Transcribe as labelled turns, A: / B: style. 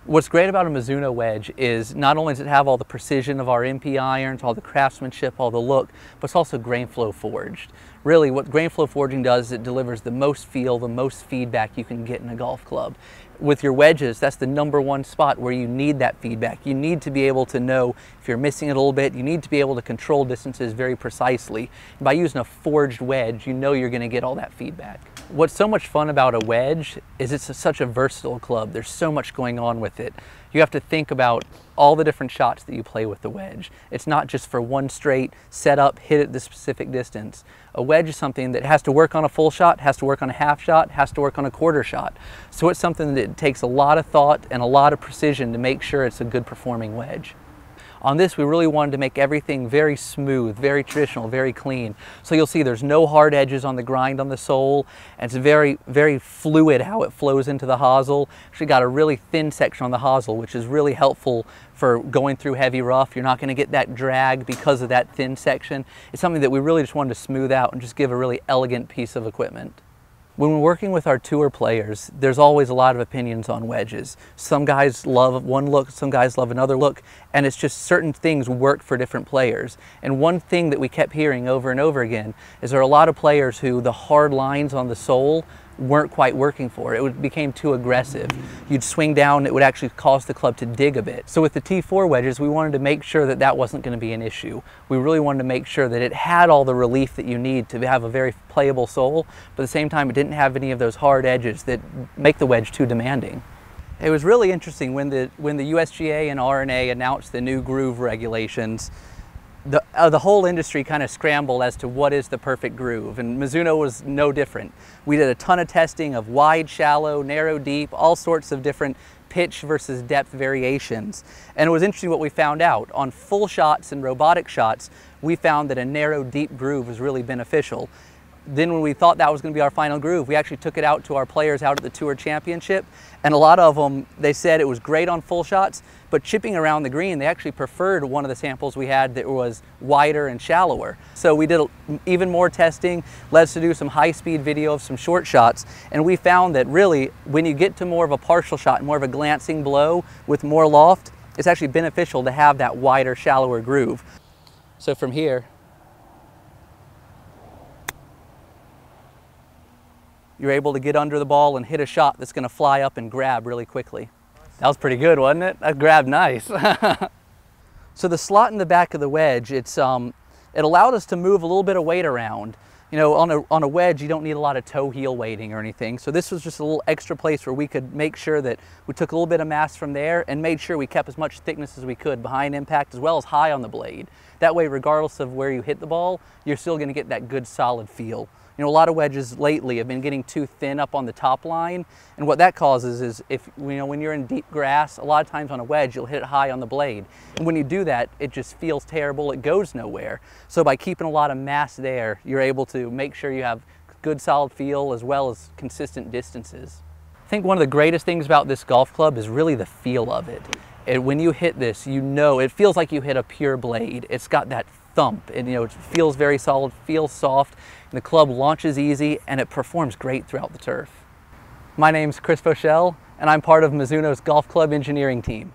A: What's great about a Mizuno wedge is not only does it have all the precision of our MP irons, all the craftsmanship, all the look, but it's also grain flow forged. Really, what grain flow forging does is it delivers the most feel, the most feedback you can get in a golf club. With your wedges, that's the #1 spot where you need that feedback. You need to be able to know if you're missing it a little bit. You need to be able to control distances very precisely. And by using a forged wedge, you know you're going to get all that feedback. What's so much fun about a wedge is it's such a versatile club. There's so much going on with it. You have to think about all the different shots that you play with the wedge. It's not just for one straight setup, hit at the specific distance. A wedge is something that has to work on a full shot, has to work on a half shot, has to work on a quarter shot. So it's something that takes a lot of thought and a lot of precision to make sure it's a good performing wedge. On this, we really wanted to make everything very smooth, very traditional, very clean. So you'll see there's no hard edges on the grind on the sole, and it's very, very fluid how it flows into the hosel. Actually got a really thin section on the hosel, which is really helpful for going through heavy rough. You're not going to get that drag because of that thin section. It's something that we really just wanted to smooth out and just give a really elegant piece of equipment. When we're working with our tour players, there's always a lot of opinions on wedges. Some guys love one look, some guys love another look, and it's just certain things work for different players. And one thing that we kept hearing over and over again is there are a lot of players who the hard lines on the sole weren't quite working for. It became too aggressive. You'd swing down, it would actually cause the club to dig a bit. So with the T4 wedges, we wanted to make sure that that wasn't going to be an issue. We really wanted to make sure that it had all the relief that you need to have a very playable sole, but at the same time it didn't have any of those hard edges that make the wedge too demanding. It was really interesting when the USGA and R&A announced the new groove regulations. The whole industry kind of scrambled as to what is the perfect groove, and Mizuno was no different. We did a ton of testing of wide, shallow, narrow, deep, all sorts of different pitch versus depth variations. And it was interesting what we found out. On full shots and robotic shots, we found that a narrow, deep groove was really beneficial. Then when we thought that was going to be our final groove, we actually took it out to our players out at the Tour Championship, and a lot of them, they said it was great on full shots, but chipping around the green, they actually preferred one of the samples we had that was wider and shallower. So we did even more testing, led us to do some high-speed video of some short shots, and we found that really, when you get to more of a partial shot, more of a glancing blow with more loft, it's actually beneficial to have that wider, shallower groove. So from here, you're able to get under the ball and hit a shot that's going to fly up and grab really quickly. That was pretty good, wasn't it? That grabbed nice. So the slot in the back of the wedge, it allowed us to move a little bit of weight around. You know, on a wedge, you don't need a lot of toe heel weighting or anything. So this was just a little extra place where we could make sure that we took a little bit of mass from there and made sure we kept as much thickness as we could behind impact as well as high on the blade. That way, regardless of where you hit the ball, you're still going to get that good solid feel. You know, a lot of wedges lately have been getting too thin up on the top line, and what that causes is when you're in deep grass, a lot of times on a wedge, you'll hit it high on the blade. And when you do that, it just feels terrible, it goes nowhere. So by keeping a lot of mass there, you're able to make sure you have good solid feel as well as consistent distances. I think one of the greatest things about this golf club is really the feel of it. When you hit this, you know, it feels like you hit a pure blade. It's got that thump, and you know, it feels very solid, feels soft, and the club launches easy, and it performs great throughout the turf. My name's Voshall, and I'm part of Mizuno's golf club engineering team.